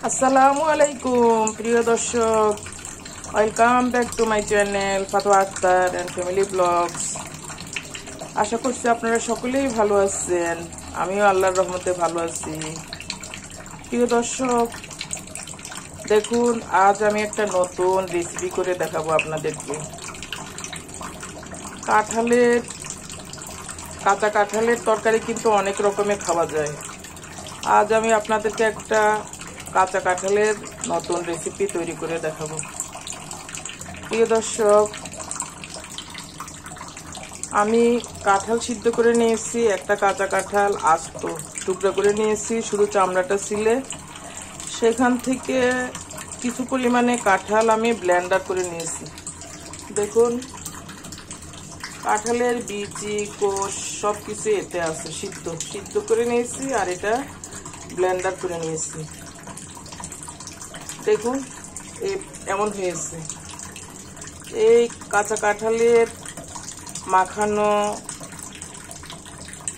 আসসালামু আলাইকুম প্রিয় দর্শক, welcome back to my channel Fatowa Akter and family vlogs. আশা করছি আপনারা সকলেই ভালো আছেন, আমিও আল্লাহর রহমতে ভালো আছি। প্রিয় দর্শক, দেখুন আজ আমি একটা নতুন রেসিপি করে দেখাবো আপনাদেরকে। কাঁচা কাঁঠালের তরকারি কিন্তু অনেক রকমের খাওয়া যায়। আজ আমি আপনাদেরকে একটা কাঁচা কাঁঠালের নতুন রেসিপি তৈরি করে দেখাবো। প্রিয় দর্শক, আমি কাঁঠাল সিদ্ধ করে নিয়েছি, একটা কাঁচা কাঁঠাল আস্ত টুকরা করে নিয়েছি, শুধু চামড়াটা ছিলে। সেখান থেকে কিছু পরিমাণে কাঁঠাল আমি ব্লেন্ডার করে নিয়েছি। দেখুন কাঁঠালের বিচি কোষ সব কিছু এতে আছে, সিদ্ধ করে নিয়েছি আর এটা ব্লেন্ডার করে নিয়েছি। দেখুন এমন হয়েছে। এই কাঁচা কাঁঠালের মাখানো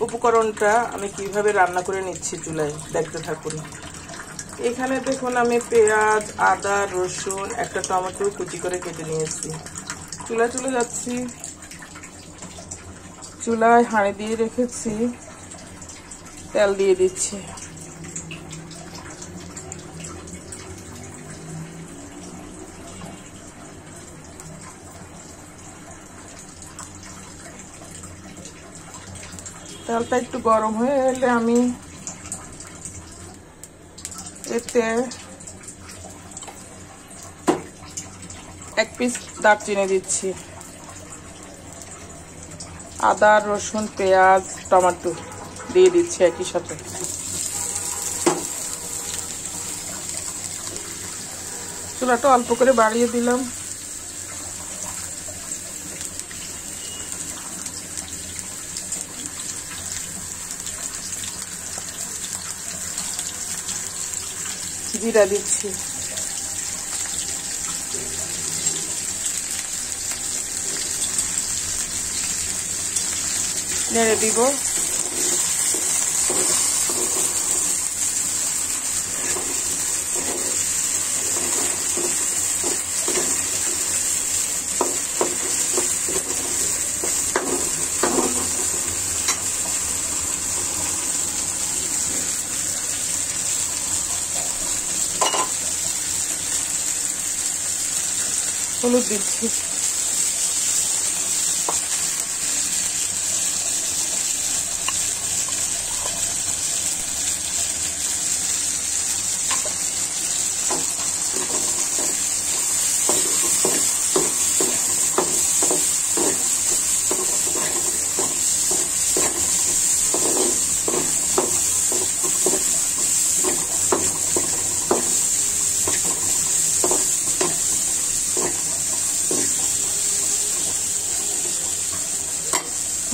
উপকরণটা আমি কিভাবে রান্না করে নিচ্ছি চুলায়, দেখতে থাকুন। এখানে দেখুন আমি পেঁয়াজ, আদা, রসুন, একটা টমেটো কুচি করে কেটে নিয়েছি। চুলায় চলে যাচ্ছি। চুলায় হাঁড়ি দিয়ে রেখেছি, তেল দিয়ে দিচ্ছি। তেলটা একটু গরম হয়ে এলে আমি এতে 1 পিস দারচিনি দিচ্ছি। আদা, রসুন, পেঁয়াজ, টমেটো দিয়ে দিচ্ছি একই সাথে। চুলাটা অল্প করে বাড়িয়ে দিলাম। জিরা দিচ্ছি, নেড়ে দিব। হলুদ দিচ্ছি।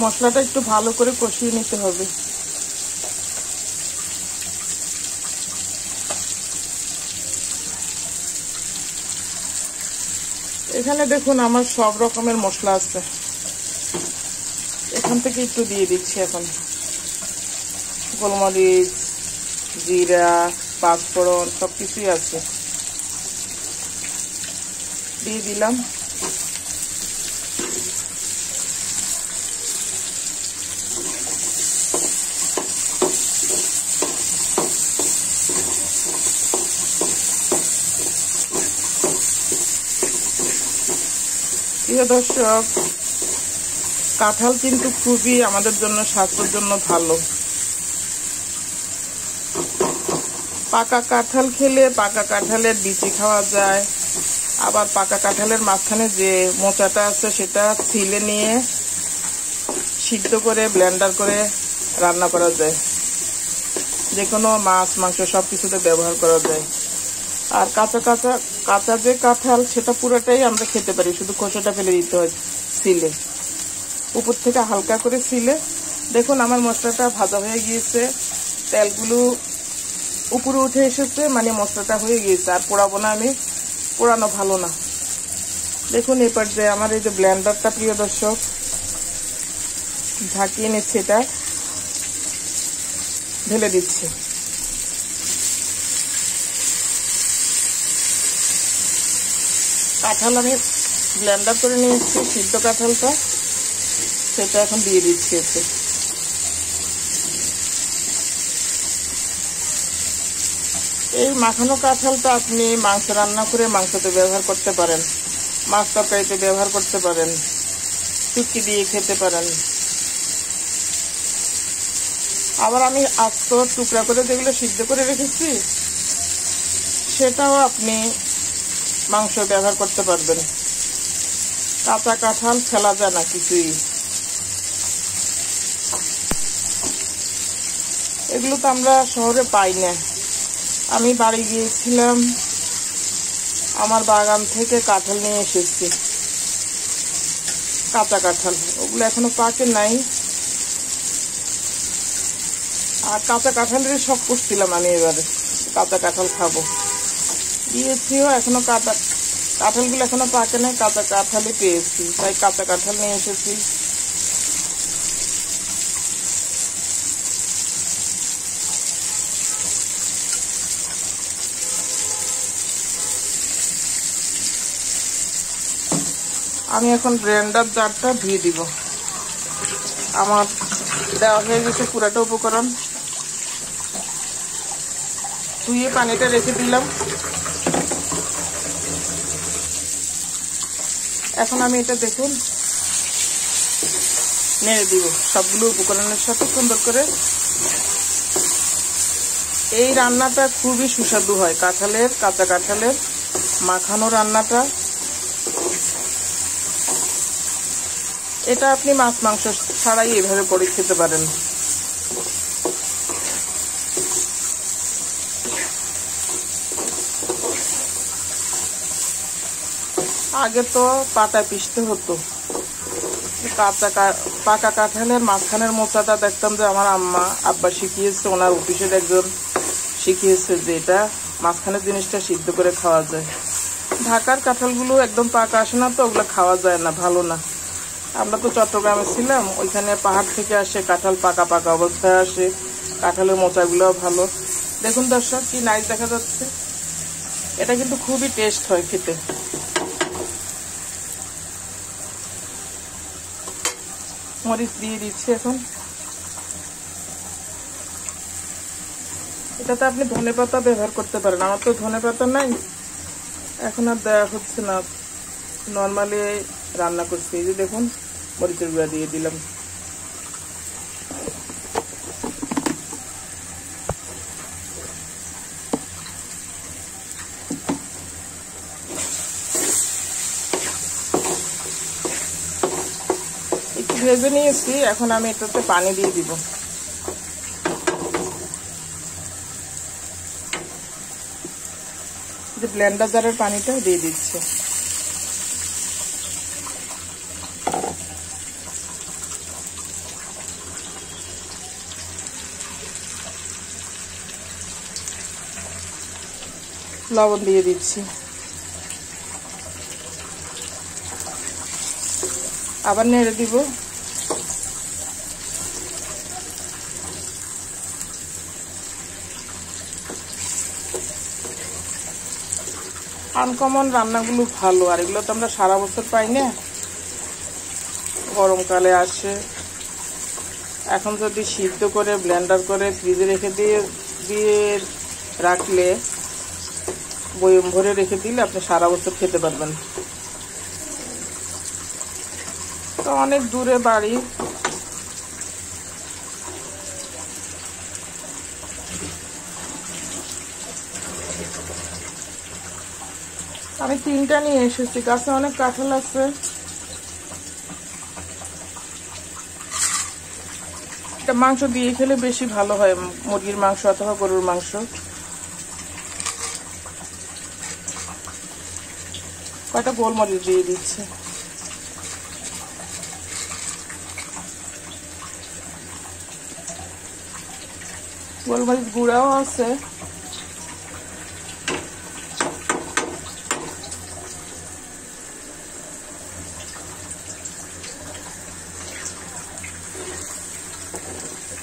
মশলাটা একটু ভালো করে কষিয়ে নিতে হবে। এখানে দেখুন আমার সব রকমের মশলা আছে, এখান থেকে একটু দিয়ে দিচ্ছি। এখন গোলমরিচ, জিরা, পাঁচফোড়ন সবকিছুই আছে, দিয়ে দিলাম। প্রিয় দর্শক, কাঁঠাল কিন্তু খুবই আমাদের জন্য, স্বাস্থ্যের জন্য ভালো। পাকা কাঁঠাল খেলে পাকা কাঁঠালের বিচি খাওয়া যায়, আবার পাকা কাঁঠালের মাঝখানে যে মোচাটা আছে সেটা ছিলে নিয়ে সিদ্ধ করে ব্লেন্ডার করে রান্না করা যায়। যে কোনো মাছ মাংস সব কিছুতে ব্যবহার করা যায়। আর কাঁচা যে কাঁঠাল সেটা পুরোটাই আমরা খেতে পারি, শুধু খোসাটা ফেলে দিতে হয় ছিলে, উপর থেকে হালকা করে ছিলে। দেখুন আমার মশলাটা ভাজা হয়ে গিয়েছে, তেলগুলো উপরে উঠে এসেছে, মানে মশলাটা হয়ে গিয়েছে। আর পোড়াবো না আমি, পোড়ানো ভালো না। দেখুন এবার যে আমার এই যে ব্লেন্ডারটা, প্রিয় দর্শক, ঢাকিয়ে নিচ্ছে, এটা ঢেলে দিচ্ছি। কাঁঠাল আমি ব্লেন্ডার করে নিয়েছি, সিদ্ধ কাঁঠালটা, সেটা এখন দিয়ে দিচ্ছি এতে। এই মাখানো কাঁঠালটা আপনি মাংস রান্না করে মাংসতে ব্যবহার করতে পারেন, মাছ তরকারিতে ব্যবহার করতে পারেন, শুটকি দিয়ে খেতে পারেন। আবার আমি আস্ত টুকরা করে যেগুলো সিদ্ধ করে রেখেছি সেটাও আপনি মাংস ব্যবহার করতে পারবেন। কাঁচা কাঁঠাল ফেলা যায় না কিছুই। এগুলো তো আমরা শহরে পাই না। আমি বাড়ি গিয়েছিলাম, আমার বাগান থেকে কাঁঠাল নিয়ে এসেছি, কাঁচা কাঁঠাল, ওগুলো এখনো পাকে নাই। আর কাঁচা কাঁঠালেরই শখ করছিলাম আমি, এবারে কাঁচা কাঁঠাল খাবো। দিয়েছিও, এখনো কাঁঠালগুলো এখনো পাকে নাই, কাঁচা কাঁঠালই পেয়েছি, তাই কাঁচা কাঁঠাল নিয়ে এসেছি। আমি এখন ব্লেন্ডার জারটা ধুয়ে দিব। আমার দেওয়া হয়ে গেছে পুরাটা উপকরণ, ধুয়ে পানিটা রেখে দিলাম। এখন আমি এটা দেখুন নেড়ে দিব সবগুলো উপকরণের সাথে সুন্দর করে। এই রান্নাটা খুবই সুস্বাদু হয়, কাঁচা কাঁঠালের মাখানো রান্নাটা। এটা আপনি মাছ মাংস ছাড়াই এভাবে করে খেতে পারেন। আগে তো পাটায় পিষতে হতো। পাকা কাঁঠালের মাঝখানের মোচাটা দেখতাম যে আমার আব্বা শিখিয়েছে, ওনার অফিসের একজন শিখিয়েছে যে এটা মাঝখানের জিনিসটা সিদ্ধ করে খাওয়া যায়। ঢাকার কাঁঠালগুলো একদম পাকা আসে না, তো ওগুলো খাওয়া যায় না, ভালো না। আমরা তো চট্টগ্রামে ছিলাম, ওইখানে পাহাড় থেকে আসে কাঁঠাল, পাকা পাকা অবস্থায় আসে, কাঁঠালের মোচাগুলো ভালো। দেখুন দর্শক কি নাইস দেখা যাচ্ছে। এটা কিন্তু খুবই টেস্ট হয় খেতে। মরিচ দিয়ে দিচ্ছি এখন। এটাতে আপনি ধনেপাতা ব্যবহার করতে পারেন, আমার তো ধনেপাতা নাই, এখন আর দেওয়া হচ্ছে না, নর্মালি রান্না করছি। এই যে দেখুন মরিচের গুঁড়া দিয়ে দিলাম। একটু ভেজে নিয়েছি, এখন আমি এটাতে পানি দিয়ে দিব। যে ব্লেন্ডার জারের পানিটা দিয়ে দিচ্ছে। লবণ দিয়ে দিচ্ছি, আবার নেড়ে দিব। আনকমন রান্নাগুলো ভালো, আর এগুলো তো আমরা সারা বছর পাই না, গরমকালে আসে। এখন যদি সিদ্ধ করে ব্লেন্ডার করে ফ্রিজে রেখে দিয়ে রাখলে, বয়ম ভরে রেখে দিলে আপনি সারা বছর খেতে পারবেন। তো অনেক দূরে বাড়ি, আমি 3টা নিয়ে এসেছি, গাছে অনেক কাঁঠাল আছে। এটা মাংস দিয়ে খেলে বেশি ভালো হয়, মুরগির মাংস অথবা গরুর মাংস। কয়টা গোলমরিচ দিয়ে দিচ্ছে। গোলমরিচ গুঁড়াও আছে।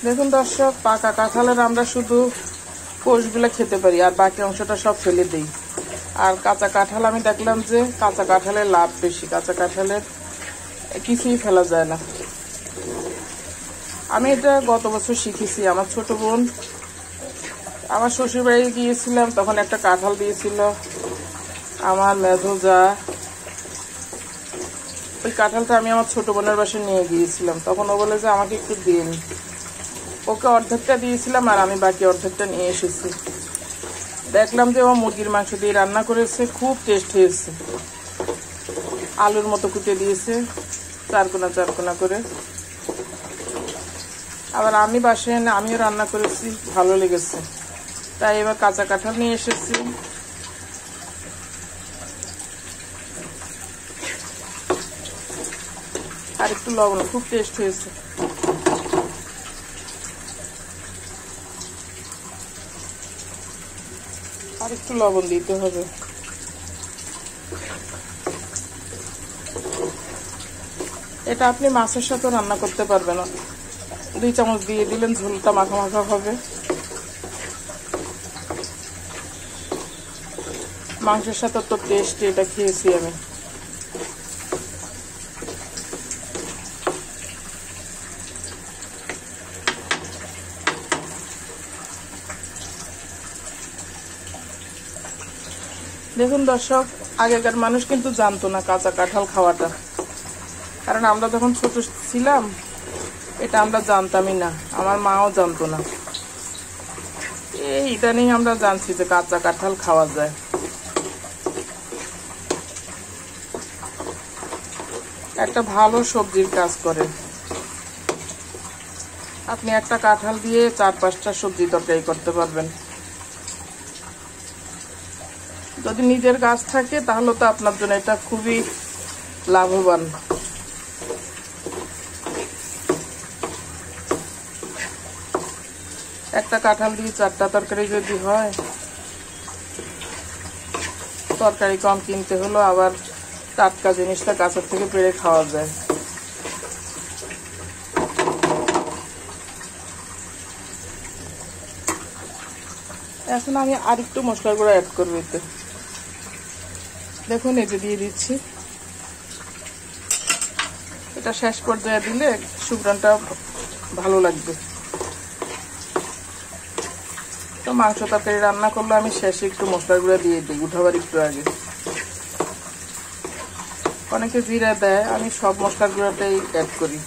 দেখুন দর্শক, পাকা কাঁঠালের আমরা শুধু কোষগুলো খেতে পারি, আর বাকি অংশটা সব ফেলে দিই। আর কাঁচা কাঁঠাল আমি দেখলাম যে কাঁচা কাঁঠালের লাভ বেশি, কাঁচা কাঁঠালের কিছুই ফেলা যায় না। আমি এটা গত বছর শিখেছি। আমার ছোট বোন, আমার শ্বশুর বাড়ি গিয়েছিলাম, তখন একটা কাঁঠাল দিয়েছিল আমার মেধোজা। ওই কাঁঠালটা আমি আমার ছোট বোনের বাসায় নিয়ে গিয়েছিলাম, তখন ও বলে যে আমাকে একটু দিন। ওকে অর্ধেকটা দিয়েছিলাম আর আমি বাকি অর্ধেকটা নিয়ে এসেছি। দেখলাম যে ও মুরগির মাংস দিয়ে রান্না করেছে, খুব টেস্ট হয়েছে। আলুর মতো কুটে দিয়েছে চারকোনা চারকোনা করে। আবার আমি বাসায় এনে আমিও রান্না করেছি, ভালো লেগেছে। তাই এবার কাঁচা কাঁঠাল নিয়ে এসেছি। আর একটু লবণ, খুব টেস্ট হয়েছে। আর একটু লবণ দিতে হবে। এটা আপনি মাছের সাথে রান্না করতে পারবেন। 2 চামচ দিয়ে দিলেন, ঝোলটা মাখা মাখা হবে। মাংসের সাথে তো টেস্ট, এটা খেয়েছি আমি। দেখুন দর্শক, আগেকার মানুষ কিন্তু জানতো না কাঁচা কাঁঠাল খাওয়াটা, কারণ আমরা যখন ছোট ছিলাম এটা আমরা জানতামই না, আমার মাও জানতো না। এই ইদানিং আমরা জানছি যে কাঁচা কাঁঠাল খাওয়া যায়। একটা ভালো সবজির কাজ করে। আপনি একটা কাঁঠাল দিয়ে 4-5টা সবজি তরকারি করতে পারবেন। যদি নিজের গাছ থাকে তাহলে তো আপনার জন্য এটা খুবই লাভবান। একটা কাঁঠাল দিয়ে 4টা তরকারি যদি হয়, তরকারি কম কিনতে হলো, আবার টাটকা জিনিসটা গাছের থেকে পেড়ে খাওয়া যায়। এখন আমি আরেকটু মশলার গুঁড়ো অ্যাড করবো এতে। দেখুন, এই যে দিয়ে দিচ্ছি। এটা শেষ পর্যায়ে দিলে সুঘ্রাণটা ভালো লাগবে। তো মাংস তরকারি রান্না করলে আমি শেষে একটু মশলার গুঁড়ো দিয়ে দিই, উঠাবার একটু আগে। অনেকে জিরা দেয়, আমি সব মশলার গুঁড়োটাই অ্যাড করি।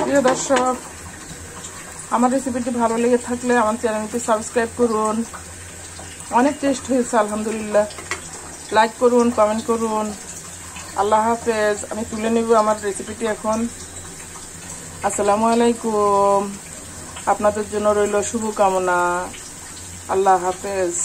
প্রিয় দর্শক, আমার রেসিপিটি ভালো লেগে থাকলে আমার চ্যানেলটি সাবস্ক্রাইব করুন। অনেক টেস্ট হয়েছে আলহামদুলিল্লাহ। লাইক করুন, কমেন্ট করুন। আল্লাহ হাফেজ। আমি তুলে নেব আমার রেসিপিটি এখন। আসসালামু আলাইকুম। আপনাদের জন্য রইল শুভকামনা। আল্লাহ হাফেজ।